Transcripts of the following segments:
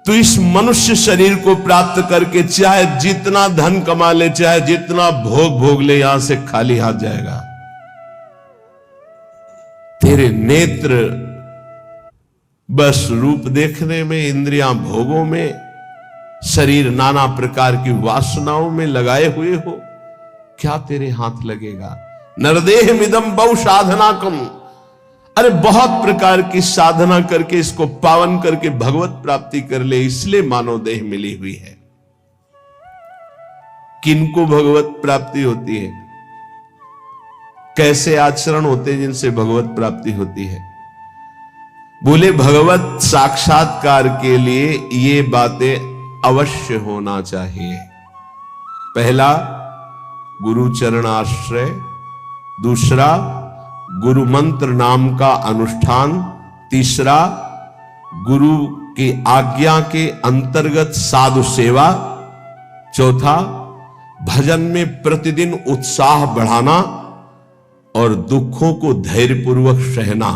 तो इस मनुष्य शरीर को प्राप्त करके चाहे जितना धन कमा ले, चाहे जितना भोग भोग ले, यहां से खाली हाथ जाएगा। तेरे नेत्र बस रूप देखने में, इंद्रियां भोगों में, शरीर नाना प्रकार की वासनाओं में लगाए हुए हो, क्या तेरे हाथ लगेगा? नरदेह मिदम बहु साधना कम। अरे बहुत प्रकार की साधना करके इसको पावन करके भगवत प्राप्ति कर ले, इसलिए मानव देह मिली हुई है। किनको भगवत प्राप्ति होती है? कैसे आचरण होते हैं जिनसे भगवत प्राप्ति होती है? बोले भगवत साक्षात्कार के लिए ये बातें अवश्य होना चाहिए। पहला, गुरु चरण आश्रय। दूसरा, गुरु मंत्र नाम का अनुष्ठान। तीसरा, गुरु की आज्ञा के अंतर्गत साधु सेवा। चौथा, भजन में प्रतिदिन उत्साह बढ़ाना और दुखों को धैर्यपूर्वक सहना।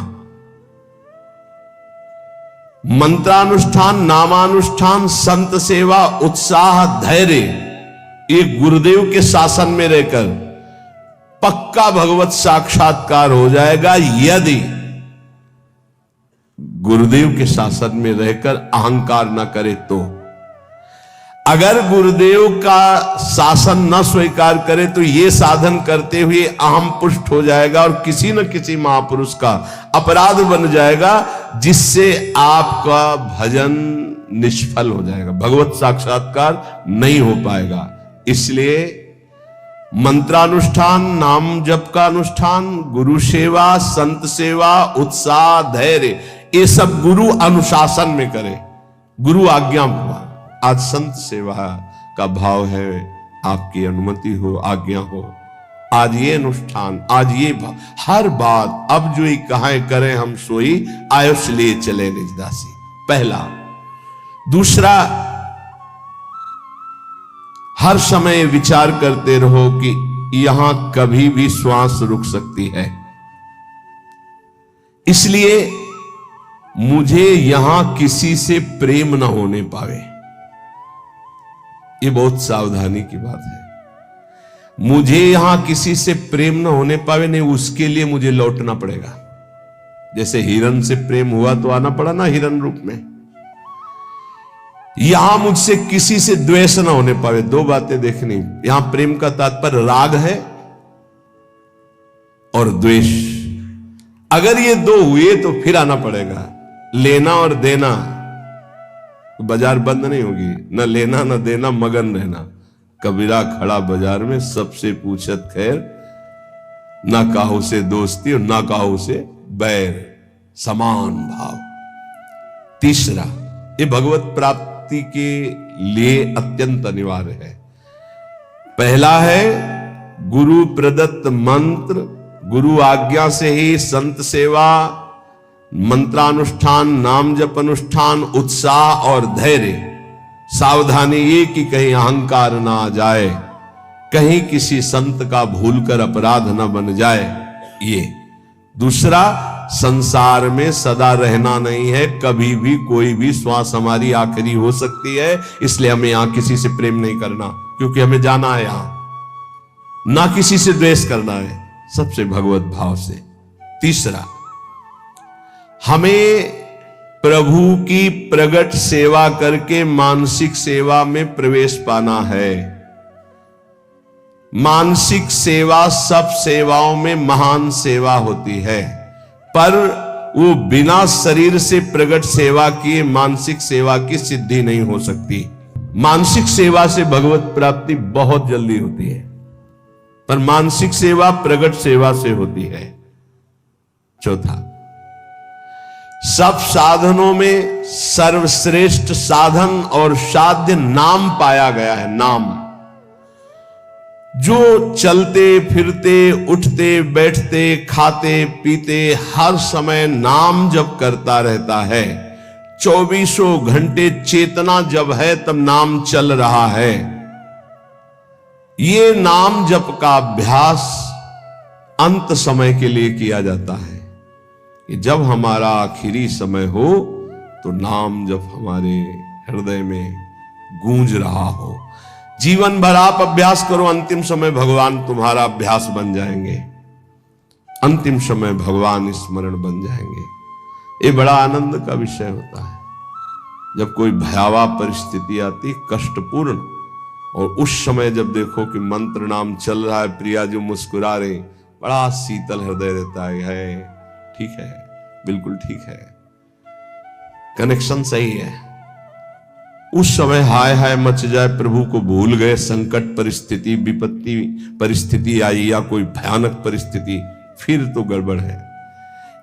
मंत्रानुष्ठान, नामानुष्ठान, संत सेवा, उत्साह, धैर्य, ये गुरुदेव के शासन में रहकर पक्का भगवत साक्षात्कार हो जाएगा, यदि गुरुदेव के शासन में रहकर अहंकार न करे तो। अगर गुरुदेव का शासन न स्वीकार करे तो ये साधन करते हुए अहम पुष्ट हो जाएगा और किसी न किसी महापुरुष का अपराध बन जाएगा, जिससे आपका भजन निष्फल हो जाएगा, भगवत साक्षात्कार नहीं हो पाएगा। इसलिए मंत्रानुष्ठान, नाम जप का अनुष्ठान, गुरु सेवा, संत सेवा, उत्साह, धैर्य, ये सब गुरु अनुशासन में करे, गुरु आज्ञा। आज संत सेवा का भाव है, आपकी अनुमति हो, आज्ञा हो, आज ये अनुष्ठान, आज ये भाव, हर बात अब जो ही कहां करें हम सोई, आयुष लिए चले निजदासी। पहला। दूसरा, हर समय विचार करते रहो कि यहां कभी भी श्वास रुक सकती है, इसलिए मुझे यहां किसी से प्रेम न होने पावे। ये बहुत सावधानी की बात है। मुझे यहां किसी से प्रेम न होने पावे, नहीं उसके लिए मुझे लौटना पड़ेगा। जैसे हिरन से प्रेम हुआ तो आना पड़ा ना हिरन रूप में। यहां मुझसे किसी से द्वेष ना होने पावे। दो बातें देखनी। यहां प्रेम का तात्पर्य राग है और द्वेष। अगर ये दो हुए तो फिर आना पड़ेगा। लेना और देना, बाजार बंद नहीं होगी, न लेना न देना, मगन रहना। कबीरा खड़ा बाजार में, सबसे पूछत खैर, ना काहू से दोस्ती और ना काहू से बैर, समान भाव। तीसरा, ये भगवत प्राप्ति के लिए अत्यंत अनिवार्य है। पहला है गुरु प्रदत्त मंत्र, गुरु आज्ञा से ही संत सेवा, मंत्रानुष्ठान, नाम जप अनुष्ठान, उत्साह और धैर्य। सावधानी ये कि कहीं अहंकार ना आ जाए, कहीं किसी संत का भूलकर अपराध न बन जाए। ये दूसरा, संसार में सदा रहना नहीं है, कभी भी कोई भी श्वास हमारी आखिरी हो सकती है, इसलिए हमें यहां किसी से प्रेम नहीं करना, क्योंकि हमें जाना है यहां। ना किसी से द्वेष करना है, सबसे भगवत भाव से। तीसरा, हमें प्रभु की प्रगट सेवा करके मानसिक सेवा में प्रवेश पाना है। मानसिक सेवा सब सेवाओं में महान सेवा होती है, पर वो बिना शरीर से प्रगट सेवा किए मानसिक सेवा की सिद्धि नहीं हो सकती। मानसिक सेवा से भगवत प्राप्ति बहुत जल्दी होती है, पर मानसिक सेवा प्रगट सेवा से होती है। चौथा, सब साधनों में सर्वश्रेष्ठ साधन और साध्य नाम पाया गया है। नाम, जो चलते फिरते, उठते बैठते, खाते पीते हर समय नाम जप करता रहता है, 24 घंटे चेतना जब है तब नाम चल रहा है। ये नाम जप का अभ्यास अंत समय के लिए किया जाता है कि जब हमारा आखिरी समय हो तो नाम जप हमारे हृदय में गूंज रहा हो। जीवन भर आप अभ्यास करो, अंतिम समय भगवान तुम्हारा अभ्यास बन जाएंगे, अंतिम समय भगवान स्मरण बन जाएंगे। ये बड़ा आनंद का विषय होता है जब कोई भयावह परिस्थिति आती, कष्टपूर्ण, और उस समय जब देखो कि मंत्र नाम चल रहा है, प्रिया जो मुस्कुरा रहे, बड़ा शीतल हृदय रहता है ठीक है, बिल्कुल ठीक है, कनेक्शन सही है। उस समय हाय हाय मच जाए, प्रभु को भूल गए, संकट परिस्थिति, विपत्ति परिस्थिति आई या कोई भयानक परिस्थिति, फिर तो गड़बड़ है।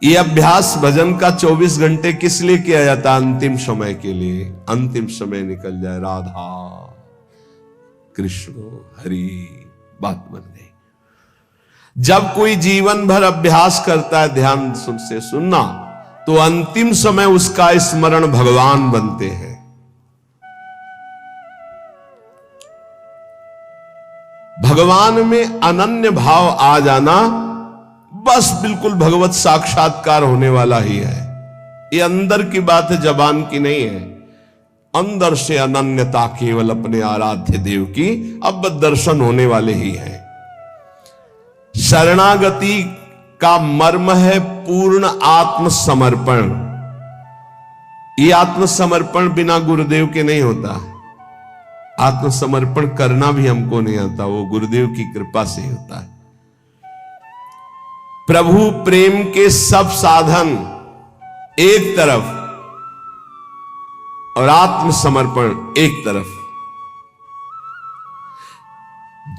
ये अभ्यास भजन का 24 घंटे किस लिए किया जाता? अंतिम समय के लिए। अंतिम समय निकल जाए, राधा कृष्ण हरि, बात बन गई। जब कोई जीवन भर अभ्यास करता है, ध्यान से सुनना, तो अंतिम समय उसका स्मरण भगवान बनते हैं। भगवान में अनन्य भाव आ जाना, बस बिल्कुल भगवत साक्षात्कार होने वाला ही है। ये अंदर की बात है, जबान की नहीं है। अंदर से अनन्यता केवल अपने आराध्य देव की अब दर्शन होने वाले ही है। शरणागति का मर्म है पूर्ण आत्मसमर्पण। ये आत्मसमर्पण बिना गुरुदेव के नहीं होता। आत्मसमर्पण करना भी हमको नहीं आता, वो गुरुदेव की कृपा से ही होता है। प्रभु प्रेम के सब साधन एक तरफ और आत्मसमर्पण एक तरफ।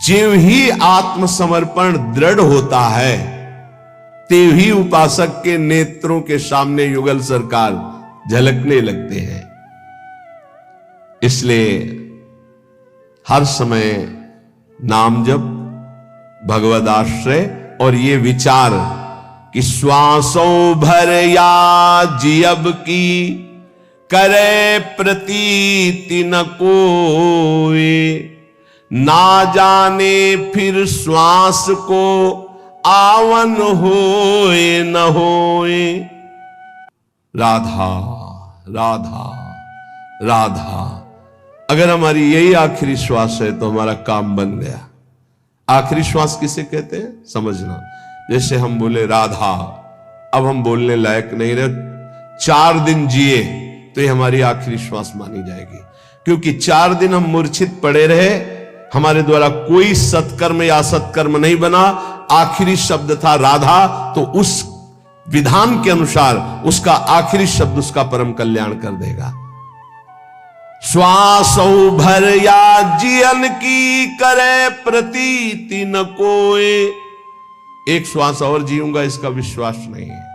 ज्यों ही आत्मसमर्पण दृढ़ होता है, त्यों ही उपासक के नेत्रों के सामने युगल सरकार झलकने लगते हैं। इसलिए हर समय नाम जप, भगवद आश्रय और ये विचार कि श्वासों भर या जियब की करे प्रतीति न कोई, ना जाने फिर श्वास को आवन होए न होए। राधा राधा राधा। अगर हमारी यही आखिरी श्वास है तो हमारा काम बन गया। आखिरी श्वास किसे कहते हैं समझना। जैसे हम बोले राधा, अब हम बोलने लायक नहीं रहे, 4 दिन जिए तो ये हमारी आखिरी श्वास मानी जाएगी। क्योंकि 4 दिन हम मूर्छित पड़े रहे, हमारे द्वारा कोई सत्कर्म या असत्कर्म नहीं बना, आखिरी शब्द था राधा, तो उस विधान के अनुसार उसका आखिरी शब्द उसका परम कल्याण कर देगा। श्वासों भर या जियन की करे प्रतीति न कोई। एक श्वास और जीऊंगा इसका विश्वास नहीं है।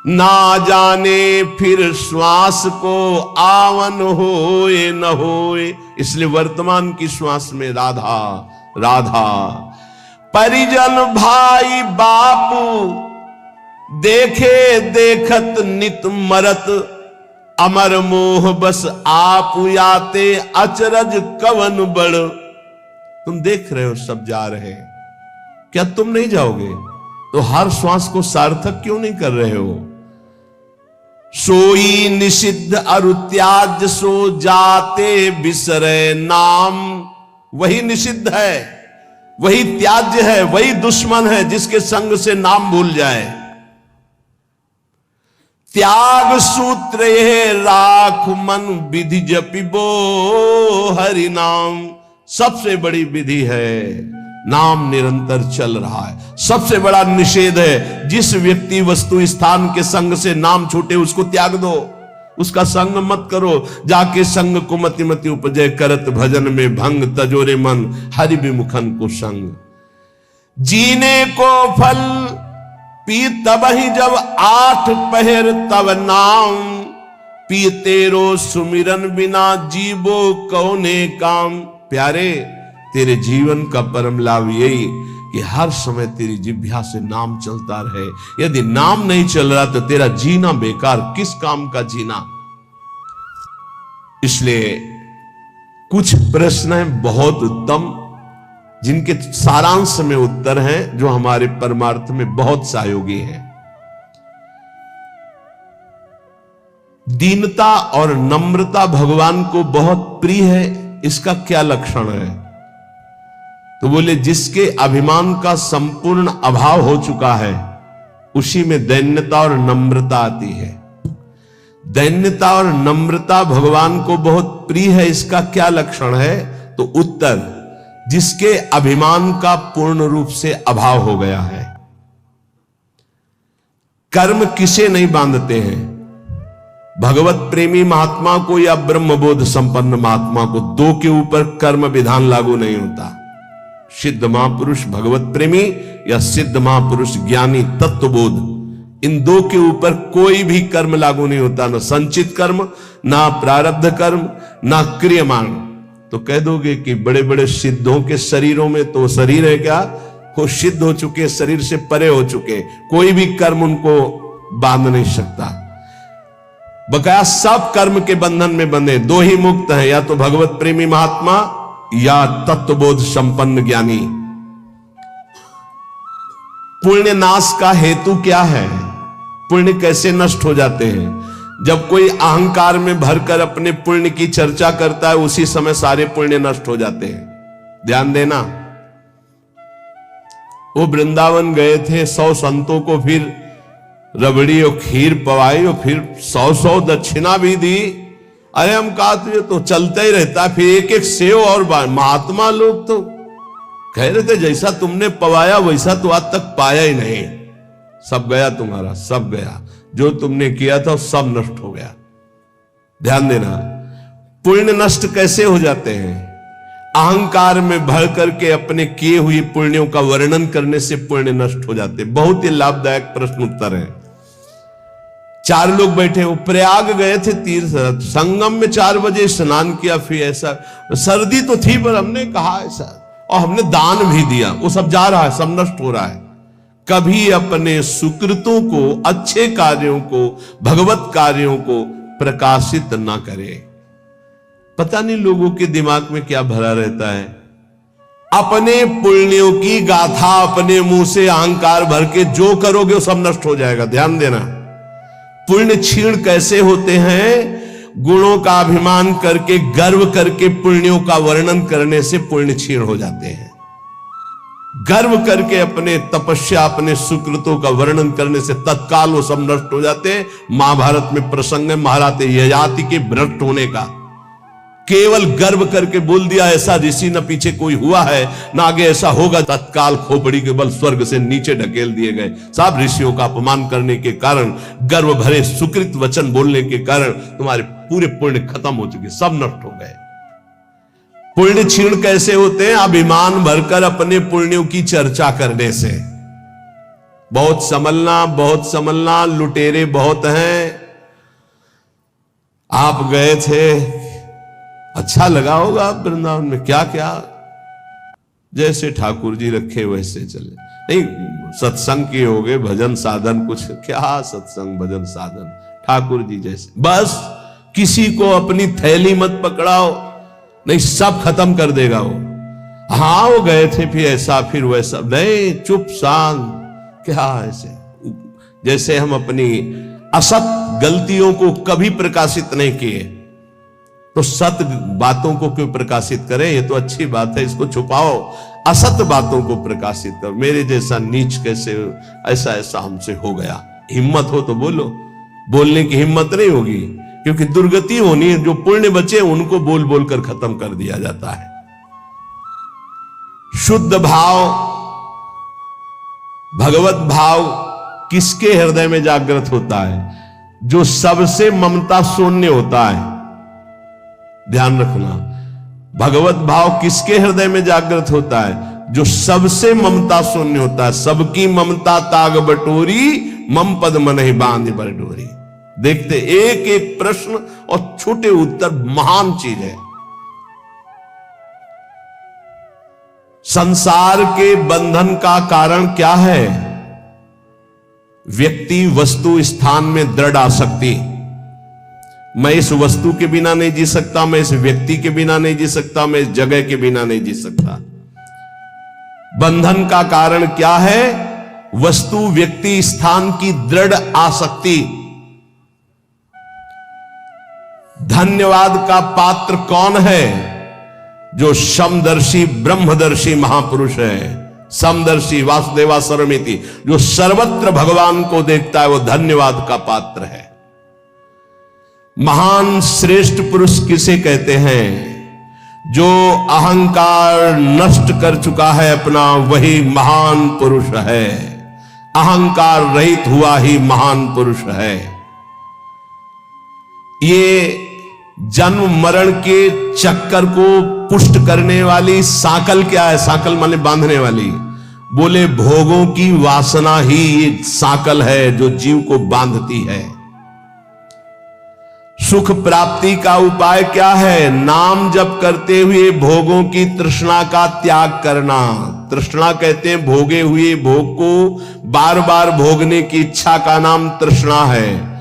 ना जाने फिर श्वास को आवन होए न होए। इसलिए वर्तमान की श्वास में राधा राधा। परिजन भाई बापू देखे देखत नित मरत, अमर मोह बस आप याते अचरज कवन बड़। तुम देख रहे हो सब जा रहे हैं, क्या तुम नहीं जाओगे? तो हर श्वास को सार्थक क्यों नहीं कर रहे हो? सोई निषिद्ध अरु त्याज्य सो जाते बिसरे नाम। वही निषिद्ध है, वही त्याज्य है, वही दुश्मन है जिसके संग से नाम भूल जाए। त्याग सूत्र ये राख मन विधि जपिबो हरि नाम। सबसे बड़ी विधि है नाम निरंतर चल रहा है। सबसे बड़ा निषेध है जिस व्यक्ति वस्तु स्थान के संग से नाम छूटे उसको त्याग दो, उसका संग मत करो। जाके संग को मति मति उपजय करत भजन में भंग, तजोरे मन हरि विमुखन को संग। जीने को फल पी तब ही जब 8 पहर तब नाम, पी तेरो सुमिरन बिना जीवो कौने काम। प्यारे तेरे जीवन का परम लाभ यही कि हर समय तेरी जिह्वा से नाम चलता रहे। यदि नाम नहीं चल रहा तो तेरा जीना बेकार, किस काम का जीना। इसलिए कुछ प्रश्न हैं बहुत उत्तम, जिनके सारांश में उत्तर हैं जो हमारे परमार्थ में बहुत सहयोगी हैं। दीनता और नम्रता भगवान को बहुत प्रिय है, इसका क्या लक्षण है? तो बोले जिसके अभिमान का संपूर्ण अभाव हो चुका है उसी में दैन्यता और नम्रता आती है। दैन्यता और नम्रता भगवान को बहुत प्रिय है, इसका क्या लक्षण है? तो उत्तर, जिसके अभिमान का पूर्ण रूप से अभाव हो गया है। कर्म किसे नहीं बांधते हैं? भगवत प्रेमी महात्मा को या ब्रह्मबोध संपन्न महात्मा को, दो के ऊपर कर्म विधान लागू नहीं होता। सिद्ध महापुरुष भगवत प्रेमी या सिद्ध महापुरुष ज्ञानी तत्वबोध, इन दो के ऊपर कोई भी कर्म लागू नहीं होता, ना संचित कर्म, ना प्रारब्ध कर्म, ना क्रियमाण। तो कह दोगे कि बड़े बड़े सिद्धों के शरीरों में तो शरीर है क्या? वो सिद्ध हो चुके, शरीर से परे हो चुके, कोई भी कर्म उनको बांध नहीं सकता। बकाया सब कर्म के बंधन में बंधे, दो ही मुक्त हैं, या तो भगवत प्रेमी महात्मा या तत्वबोध संपन्न ज्ञानी। पुण्य नाश का हेतु क्या है? पुण्य कैसे नष्ट हो जाते हैं? जब कोई अहंकार में भरकर अपने पुण्य की चर्चा करता है, उसी समय सारे पुण्य नष्ट हो जाते हैं। ध्यान देना, वो वृंदावन गए थे, 100 संतों को फिर रबड़ी और खीर पवाई और फिर 100 दक्षिणा भी दी। अरे हम कहा तो चलता ही रहता, फिर एक एक सेव और महात्मा लोग तो कह रहे थे जैसा तुमने पवाया वैसा तो आज तक पाया ही नहीं, सब गया तुम्हारा, सब गया, जो तुमने किया था सब नष्ट हो गया। ध्यान देना, पुण्य नष्ट कैसे हो जाते हैं? अहंकार में भर करके अपने किए हुए पुण्यों का वर्णन करने से पुण्य नष्ट हो जाते। बहुत ही लाभदायक प्रश्न उत्तर है। 4 लोग बैठे, वो प्रयाग गए थे तीर्थ, संगम में 4 बजे स्नान किया, फिर ऐसा सर्दी तो थी पर हमने कहा ऐसा, और हमने दान भी दिया, वो सब जा रहा है, सब नष्ट हो रहा है। कभी अपने सुकृतों को, अच्छे कार्यों को, भगवत कार्यों को प्रकाशित ना करे। पता नहीं लोगों के दिमाग में क्या भरा रहता है। अपने पुण्यों की गाथा अपने मुंह से अहंकार भर के जो करोगे वो सब नष्ट हो जाएगा। ध्यान देना, पुण्य क्षीण कैसे होते हैं? गुणों का अभिमान करके, गर्व करके पुण्यों का वर्णन करने से पुण्य क्षीण हो जाते हैं। गर्व करके अपने तपस्या, अपने सुकृतों का वर्णन करने से तत्काल वो सब नष्ट हो जाते हैं। महाभारत में प्रसंग है महाराज ययाति के भ्रष्ट होने का। केवल गर्व करके बोल दिया ऐसा ऋषि न पीछे कोई हुआ है न आगे ऐसा होगा, तत्काल खोपड़ी के बल स्वर्ग से नीचे ढकेल दिए गए। सब ऋषियों का अपमान करने के कारण, गर्व भरे सुकृत वचन बोलने के कारण तुम्हारे पूरे पुण्य खत्म हो चुके, सब नष्ट हो गए। पुण्य क्षीण कैसे होते हैं? अभिमान भरकर अपने पुण्यों की चर्चा करने से। बहुत संभलना, लुटेरे बहुत हैं। आप गए थे, अच्छा लगा होगा वृंदावन में, क्या क्या जैसे ठाकुर जी रखे वैसे चले, नहीं सत्संग किए होगे, भजन साधन कुछ, क्या सत्संग भजन साधन, ठाकुर जी जैसे। बस किसी को अपनी थैली मत पकड़ाओ, नहीं सब खत्म कर देगा वो। हाँ वो गए थे फिर ऐसा फिर वैसा, नहीं चुप शांत, क्या ऐसे जैसे हम अपनी असत गलतियों को कभी प्रकाशित नहीं किए तो सत बातों को क्यों प्रकाशित करें? ये तो अच्छी बात है, इसको छुपाओ। असत बातों को प्रकाशित करो। मेरे जैसा नीच कैसे, ऐसा ऐसा हमसे हो गया। हिम्मत हो तो बोलो, बोलने की हिम्मत नहीं होगी क्योंकि दुर्गति होनी है। जो पुण्य बचे उनको बोल बोलकर खत्म कर दिया जाता है। शुद्ध भाव, भगवत भाव किसके हृदय में जागृत होता है? जो सबसे ममता शून्य होता है। ध्यान रखना, भगवत भाव किसके हृदय में जागृत होता है? जो सबसे ममता शून्य होता है। सबकी ममता ताग बटोरी, मम पद मन ही बांध पर डोरी। देखते एक एक प्रश्न और छोटे उत्तर महान चीज है। संसार के बंधन का कारण क्या है? व्यक्ति, वस्तु, स्थान में दृढ़ आसक्ति। मैं इस वस्तु के बिना नहीं जी सकता, मैं इस व्यक्ति के बिना नहीं जी सकता, मैं इस जगह के बिना नहीं जी सकता। बंधन का कारण क्या है? वस्तु, व्यक्ति, स्थान की दृढ़ आसक्ति। धन्यवाद का पात्र कौन है? जो समदर्शी ब्रह्मदर्शी महापुरुष है, समदर्शी वासुदेवा सर्वमिति, जो सर्वत्र भगवान को देखता है, वो धन्यवाद का पात्र है। महान श्रेष्ठ पुरुष किसे कहते हैं? जो अहंकार नष्ट कर चुका है अपना, वही महान पुरुष है। अहंकार रहित हुआ ही महान पुरुष है। ये जन्म मरण के चक्कर को पुष्ट करने वाली साकल क्या है? साकल माने बांधने वाली। बोले भोगों की वासना ही एक साकल है जो जीव को बांधती है। सुख प्राप्ति का उपाय क्या है? नाम जप करते हुए भोगों की तृष्णा का त्याग करना। तृष्णा कहते हैं भोगे हुए भोग को बार बार भोगने की इच्छा का नाम तृष्णा है।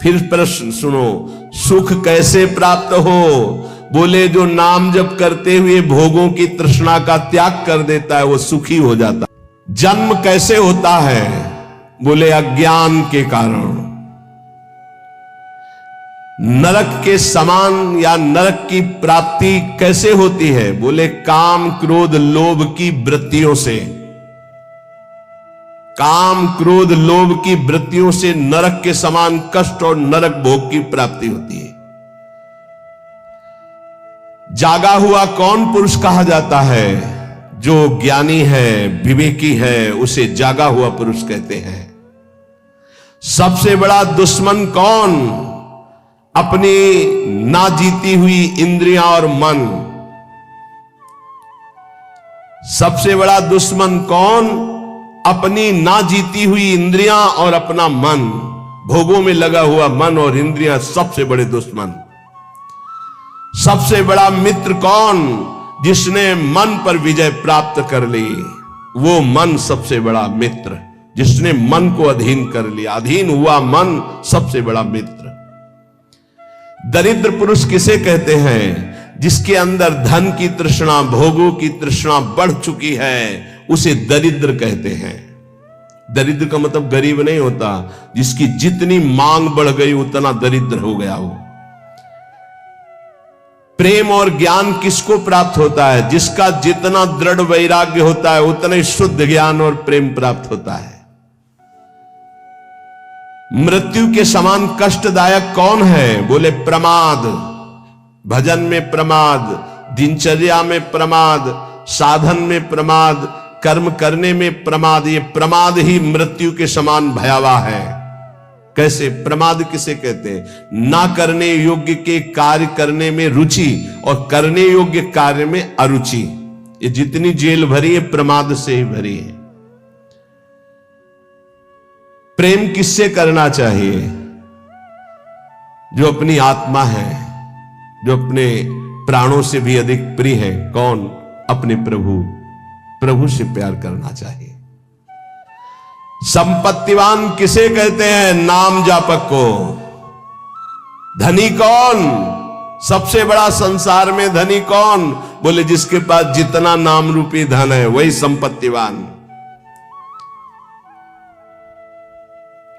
फिर प्रश्न सुनो, सुख कैसे प्राप्त हो? बोले जो नाम जप करते हुए भोगों की तृष्णा का त्याग कर देता है वो सुखी हो जाता है। जन्म कैसे होता है? बोले अज्ञान के कारण। नरक के समान या नरक की प्राप्ति कैसे होती है? बोले काम क्रोध लोभ की वृत्तियों से। काम क्रोध लोभ की वृत्तियों से नरक के समान कष्ट और नरक भोग की प्राप्ति होती है। जागा हुआ कौन पुरुष कहा जाता है? जो ज्ञानी है, विवेकी है, उसे जागा हुआ पुरुष कहते हैं। सबसे बड़ा दुश्मन कौन? अपनी ना जीती हुई इंद्रियां और मन। सबसे बड़ा दुश्मन कौन? अपनी ना जीती हुई इंद्रियां और अपना मन। भोगों में लगा हुआ मन और इंद्रियां सबसे बड़े दुश्मन। सबसे बड़ा मित्र कौन? जिसने मन पर विजय प्राप्त कर ली, वो मन सबसे बड़ा मित्र। जिसने मन को अधीन कर लिया, अधीन हुआ मन सबसे बड़ा मित्र। दरिद्र पुरुष किसे कहते हैं? जिसके अंदर धन की तृष्णा, भोगों की तृष्णा बढ़ चुकी है, उसे दरिद्र कहते हैं। दरिद्र का मतलब गरीब नहीं होता। जिसकी जितनी मांग बढ़ गई उतना दरिद्र हो गया वो। प्रेम और ज्ञान किसको प्राप्त होता है? जिसका जितना दृढ़ वैराग्य होता है उतना ही शुद्ध ज्ञान और प्रेम प्राप्त होता है। मृत्यु के समान कष्टदायक कौन है? बोले प्रमाद। भजन में प्रमाद, दिनचर्या में प्रमाद, साधन में प्रमाद, कर्म करने में प्रमाद। ये प्रमाद ही मृत्यु के समान भयावह है। कैसे? प्रमाद किसे कहते हैं? ना करने योग्य के कार्य करने में रुचि और करने योग्य कार्य में अरुचि। ये जितनी जेल भरी है प्रमाद से ही भरी है। प्रेम किससे करना चाहिए? जो अपनी आत्मा है, जो अपने प्राणों से भी अधिक प्रिय है। कौन? अपने प्रभु। प्रभु से प्यार करना चाहिए। संपत्तिवान किसे कहते हैं? नाम जापक को। धनी कौन? सबसे बड़ा संसार में धनी कौन? बोले जिसके पास जितना नाम रूपी धन है वही संपत्तिवान।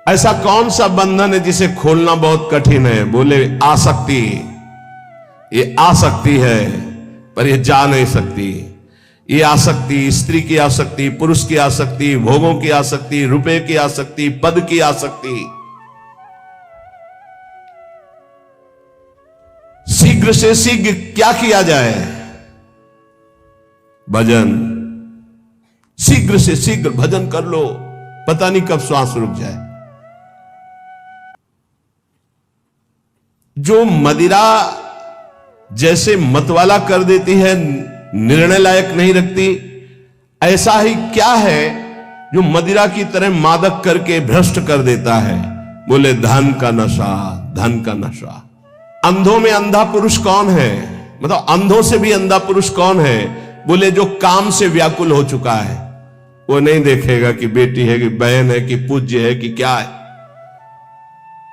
ऐसा कौन सा बंधन है जिसे खोलना बहुत कठिन है? बोले आसक्ति। ये आसक्ति है पर ये जा नहीं सकती। ये आसक्ति, स्त्री की आसक्ति, पुरुष की आसक्ति, भोगों की आसक्ति, रुपए की आसक्ति, पद की आसक्ति। शीघ्र से शीघ्र क्या किया जाए? भजन। शीघ्र से शीघ्र भजन कर लो, पता नहीं कब श्वास रुक जाए। जो मदिरा जैसे मतवाला कर देती है, निर्णय लायक नहीं रखती, ऐसा ही क्या है जो मदिरा की तरह मादक करके भ्रष्ट कर देता है? बोले धन का नशा, धन का नशा। अंधों में अंधा पुरुष कौन है? मतलब अंधों से भी अंधा पुरुष कौन है? बोले जो काम से व्याकुल हो चुका है। वो नहीं देखेगा कि बेटी है कि बहन है कि पूज्य है कि क्या है।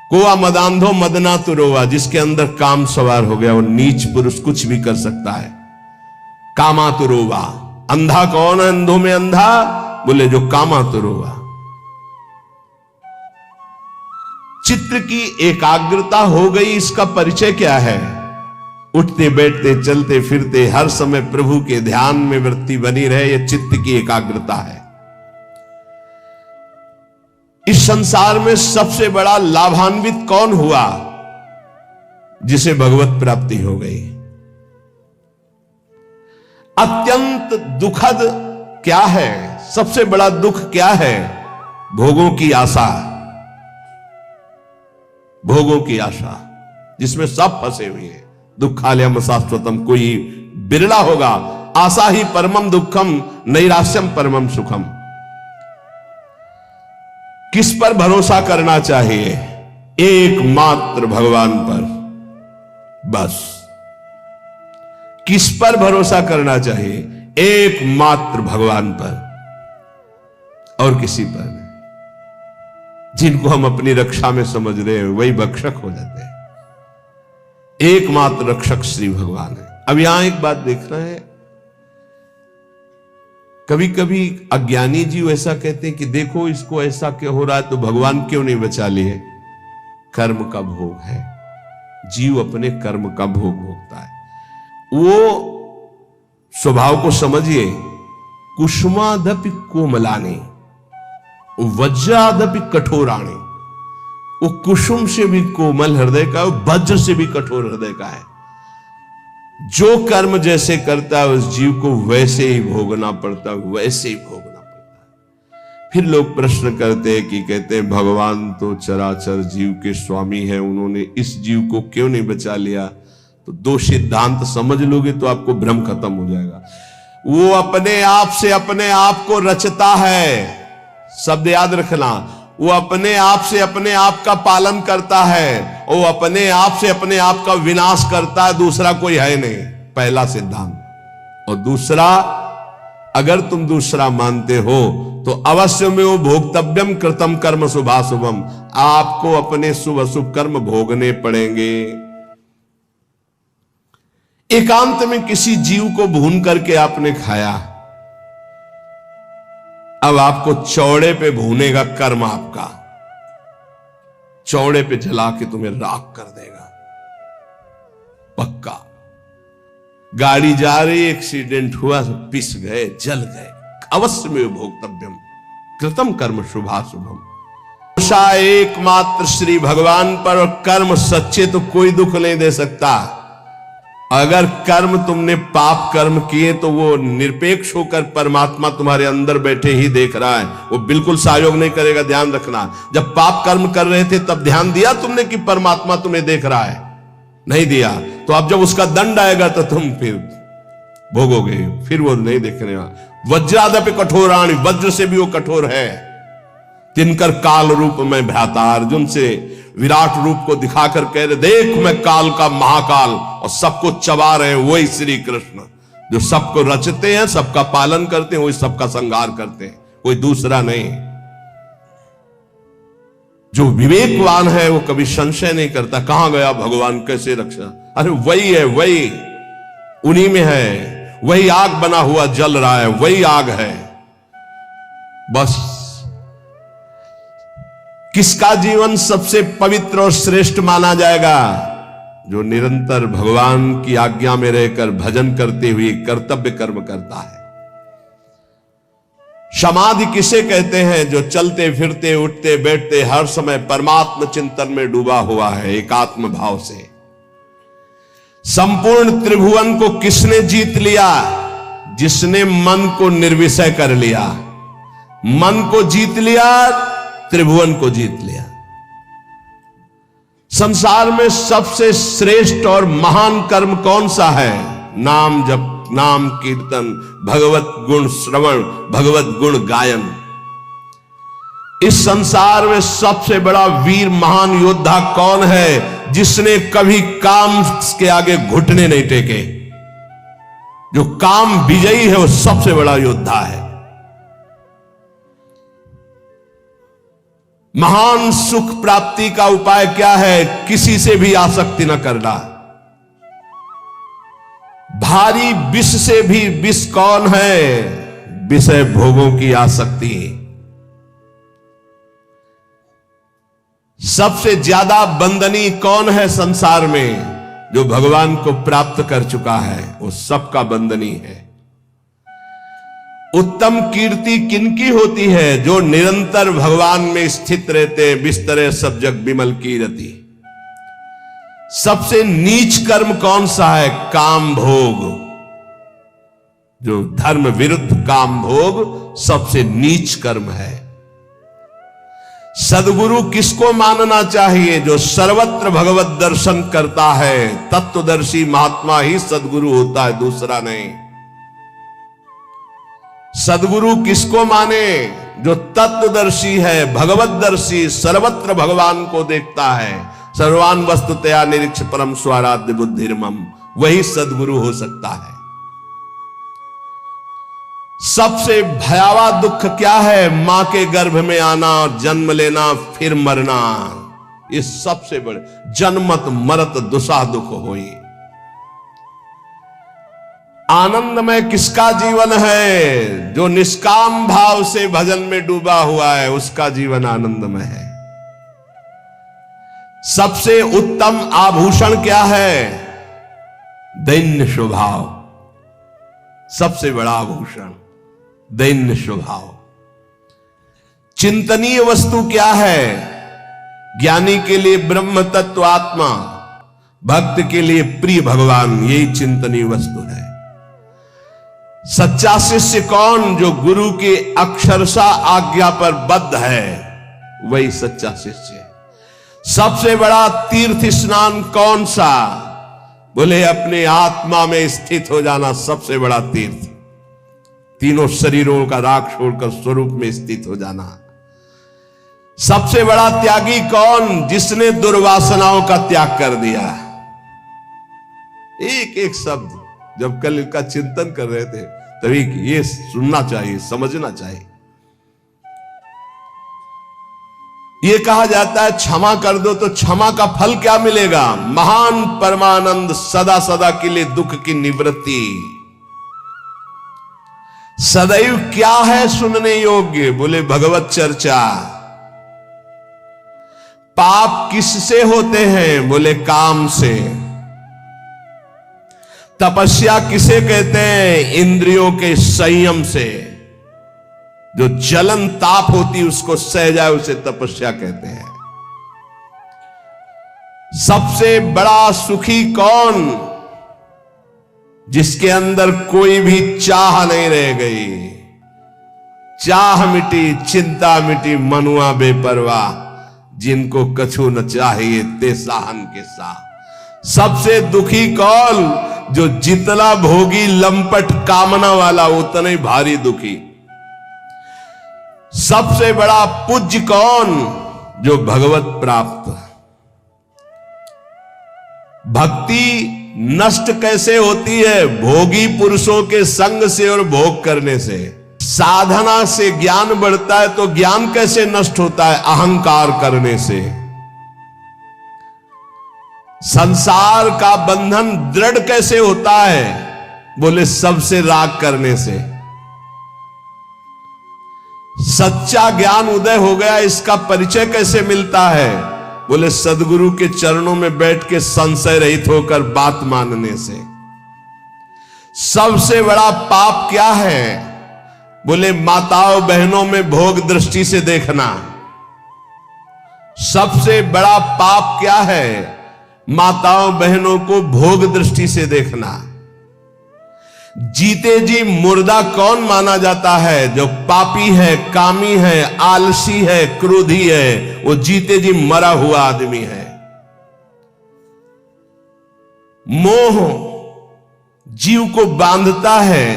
कोआ मदांधो मदना तुरोवा। जिसके अंदर काम सवार हो गया वो नीच पुरुष कुछ भी कर सकता है। कामातुरोवा। अंधा कौन है? अंधों में अंधा? बोले जो कामातुरोवा। चित्त चित्त की एकाग्रता हो गई, इसका परिचय क्या है? उठते बैठते चलते फिरते हर समय प्रभु के ध्यान में वृत्ति बनी रहे, यह चित्त की एकाग्रता है। इस संसार में सबसे बड़ा लाभान्वित कौन हुआ? जिसे भगवत प्राप्ति हो गई। अत्यंत दुखद क्या है? सबसे बड़ा दुख क्या है? भोगों की आशा। भोगों की आशा जिसमें सब फंसे हुए हैं। दुखालयम शाश्वतम, कोई बिरला होगा। आशा ही परमम दुखम, नैराश्यम परमम सुखम। किस पर भरोसा करना चाहिए? एकमात्र भगवान पर, बस। किस पर भरोसा करना चाहिए? एकमात्र भगवान पर, और किसी पर नहीं। जिनको हम अपनी रक्षा में समझ रहे हैं वही भक्षक हो जाते हैं। एकमात्र रक्षक श्री भगवान है। अब यहां एक बात देखना है, कभी कभी अज्ञानी जीव ऐसा कहते हैं कि देखो इसको ऐसा क्यों हो रहा है, तो भगवान क्यों नहीं बचा लिए? कर्म का भोग है। जीव अपने कर्म का भोग भोगता है। वो स्वभाव को समझिए। कुसुमादपि कोमलानी वज्रादपि कठोराणी। वो कुसुम से भी कोमल हृदय का, वज्र से भी कठोर हृदय का है। जो कर्म जैसे करता है उस जीव को वैसे ही भोगना पड़ता है, वैसे ही भोगना पड़ता है। फिर लोग प्रश्न करते हैं कि कहते हैं भगवान तो चराचर जीव के स्वामी है, उन्होंने इस जीव को क्यों नहीं बचा लिया? तो दो सिद्धांत समझ लोगे तो आपको भ्रम खत्म हो जाएगा। वो अपने आप से अपने आप को रचता है, शब्द याद रखना। वो अपने आप से अपने आप का पालन करता है, वो अपने आप से अपने आप का विनाश करता है, दूसरा कोई है नहीं। पहला सिद्धांत। और दूसरा, अगर तुम दूसरा मानते हो तो अवश्य में वो भोक्तव्यम कृतम कर्म शुभाशुभम, आपको अपने शुभ अशुभ कर्म भोगने पड़ेंगे। एकांत में किसी जीव को भून करके आपने खाया, अब आपको चौड़े पे भूनेगा कर्म आपका, चौड़े पे जला के तुम्हें राख कर देगा, पक्का। गाड़ी जा रही, एक्सीडेंट हुआ, पिस गए, जल गए, अवश्य में भोक्तव्यम कृतम कर्म शुभाशुभम। भरोसा एकमात्र श्री भगवान पर, और कर्म सच्चे तो कोई दुख नहीं दे सकता। अगर कर्म तुमने पाप कर्म किए तो वो निरपेक्ष होकर परमात्मा तुम्हारे अंदर बैठे ही देख रहा है, वो बिल्कुल सहयोग नहीं करेगा। ध्यान रखना, जब पाप कर्म कर रहे थे तब ध्यान दिया तुमने कि परमात्मा तुम्हें देख रहा है? नहीं दिया। तो अब जब उसका दंड आएगा तो तुम फिर भोगोगे, फिर वो नहीं देखने वाला। वज्रादपि कठोराणी, वज्र से भी वो कठोर है। तिनकर काल रूप में भ्राता, अर्जुन से विराट रूप को दिखाकर कह रहे देख मैं काल का महाकाल, और सबको चबा रहे हैं वही श्री कृष्ण, जो सबको रचते हैं, सबका पालन करते हैं, वही सबका संहार करते हैं, कोई दूसरा नहीं। जो विवेकवान है वो कभी संशय नहीं करता कहां गया भगवान, कैसे रक्षा। अरे वही है, वही उन्हीं में है, वही आग बना हुआ जल रहा है, वही आग है। बस किसका जीवन सबसे पवित्र और श्रेष्ठ माना जाएगा? जो निरंतर भगवान की आज्ञा में रहकर भजन करते हुए कर्तव्य कर्म करता है। समाधि किसे कहते हैं? जो चलते फिरते उठते बैठते हर समय परमात्म चिंतन में डूबा हुआ है, एकात्म भाव से। संपूर्ण त्रिभुवन को किसने जीत लिया? जिसने मन को निर्विषय कर लिया। मन को जीत लिया, त्रिभुवन को जीत लिया। संसार में सबसे श्रेष्ठ और महान कर्म कौन सा है? नाम जप, नाम कीर्तन, भगवत गुण श्रवण, भगवत गुण गायन। इस संसार में सबसे बड़ा वीर महान योद्धा कौन है? जिसने कभी काम के आगे घुटने नहीं टेके। जो काम विजयी है वो सबसे बड़ा योद्धा है। महान सुख प्राप्ति का उपाय क्या है? किसी से भी आसक्ति न करना। भारी विष से भी विष कौन है? विषय भोगों की आसक्ति। सबसे ज्यादा बंदनी कौन है संसार में? जो भगवान को प्राप्त कर चुका है वो सबका बंदनी है। उत्तम कीर्ति किनकी होती है? जो निरंतर भगवान में स्थित रहते, बिस्तरे सब जग बिमल कीरति। सबसे नीच कर्म कौन सा है? काम भोग। जो धर्म विरुद्ध काम भोग सबसे नीच कर्म है। सदगुरु किसको मानना चाहिए? जो सर्वत्र भगवत दर्शन करता है। तत्वदर्शी महात्मा ही सदगुरु होता है, दूसरा नहीं। सदगुरु किसको माने? जो तत्वदर्शी है, भगवतदर्शी, सर्वत्र भगवान को देखता है। सर्वान वस्तुतया निरीक्ष परम स्वाराध्य बुद्धिर्मम, वही सदगुरु हो सकता है। सबसे भयावह दुख क्या है? मां के गर्भ में आना और जन्म लेना फिर मरना। ये सबसे बड़े जन्मत मरत दुसा दुख होई। आनंदमय किसका जीवन है? जो निष्काम भाव से भजन में डूबा हुआ है, उसका जीवन आनंदमय है। सबसे उत्तम आभूषण क्या है? दैन्य स्वभाव। सबसे बड़ा आभूषण दैन्य स्वभाव। चिंतनीय वस्तु क्या है? ज्ञानी के लिए ब्रह्म तत्व आत्मा, भक्त के लिए प्रिय भगवान, यही चिंतनीय वस्तु है। सच्चा शिष्य कौन? जो गुरु की अक्षरशः आज्ञा पर बद्ध है, वही सच्चा शिष्य है। सबसे बड़ा तीर्थ स्नान कौन सा? बोले अपने आत्मा में स्थित हो जाना सबसे बड़ा तीर्थ। तीनों शरीरों का राग छोड़कर स्वरूप में स्थित हो जाना। सबसे बड़ा त्यागी कौन? जिसने दुर्वासनाओं का त्याग कर दिया। एक एक शब्द जब कल का चिंतन कर रहे थे तभी ये सुनना चाहिए, समझना चाहिए। ये कहा जाता है क्षमा कर दो तो क्षमा का फल क्या मिलेगा? महान परमानंद, सदा सदा के लिए दुख की निवृत्ति। सदैव क्या है सुनने योग्य? बोले भगवत चर्चा। पाप किससे होते हैं? बोले काम से। तपस्या किसे कहते हैं? इंद्रियों के संयम से। जो जलन ताप होती उसको सह जाए उसे तपस्या कहते हैं। सबसे बड़ा सुखी कौन? जिसके अंदर कोई भी चाह नहीं रह गई। चाह मिटी, चिंता मिटी, मनुआ बेपरवाह, जिनको कछु न चाहिए ते साहन के साथ। सबसे दुखी कौन? जो जितना भोगी लंपट कामना वाला उतना ही भारी दुखी। सबसे बड़ा पूज्य कौन? जो भगवत प्राप्त। भक्ति नष्ट कैसे होती है? भोगी पुरुषों के संग से और भोग करने से। साधना से ज्ञान बढ़ता है तो ज्ञान कैसे नष्ट होता है? अहंकार करने से। संसार का बंधन दृढ़ कैसे होता है? बोले सबसे राग करने से। सच्चा ज्ञान उदय हो गया, इसका परिचय कैसे मिलता है? बोले सदगुरु के चरणों में बैठ के संशय रहित होकर बात मानने से। सबसे बड़ा पाप क्या है? बोले माताओं बहनों में भोग दृष्टि से देखना। सबसे बड़ा पाप क्या है? माताओं बहनों को भोग दृष्टि से देखना। जीते जी मुर्दा कौन माना जाता है? जो पापी है, कामी है, आलसी है, क्रोधी है, वो जीते जी मरा हुआ आदमी है। मोह जीव को बांधता है।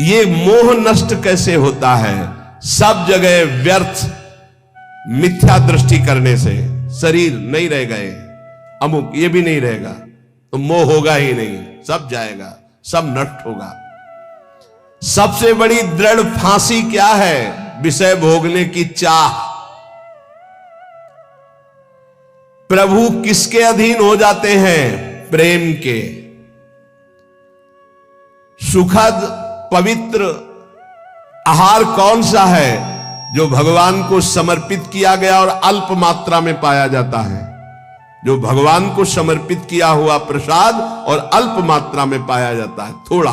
ये मोह नष्ट कैसे होता है? सब जगह व्यर्थ मिथ्या दृष्टि करने से। शरीर नहीं रह गए, अमुक ये भी नहीं रहेगा तो मोह होगा ही नहीं, सब जाएगा, सब नष्ट होगा। सबसे बड़ी दृढ़ फांसी क्या है? विषय भोगने की चाह। प्रभु किसके अधीन हो जाते हैं? प्रेम के। सुखद पवित्र आहार कौन सा है? जो भगवान को समर्पित किया गया और अल्प मात्रा में पाया जाता है, जो भगवान को समर्पित किया हुआ प्रसाद और अल्प मात्रा में पाया जाता है, थोड़ा।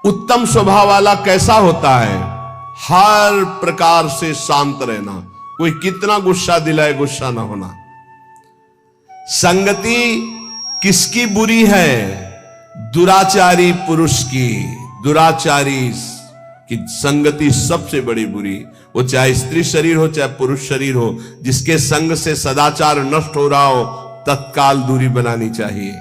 उत्तम स्वभाव वाला कैसा होता है? हर प्रकार से शांत रहना, कोई कितना गुस्सा दिलाए गुस्सा ना होना। संगति किसकी बुरी है? दुराचारी पुरुष की। दुराचारी की संगति सबसे बड़ी बुरी, वो चाहे स्त्री शरीर हो चाहे पुरुष शरीर हो, जिसके संग से सदाचार नष्ट हो रहा हो, तत्काल दूरी बनानी चाहिए।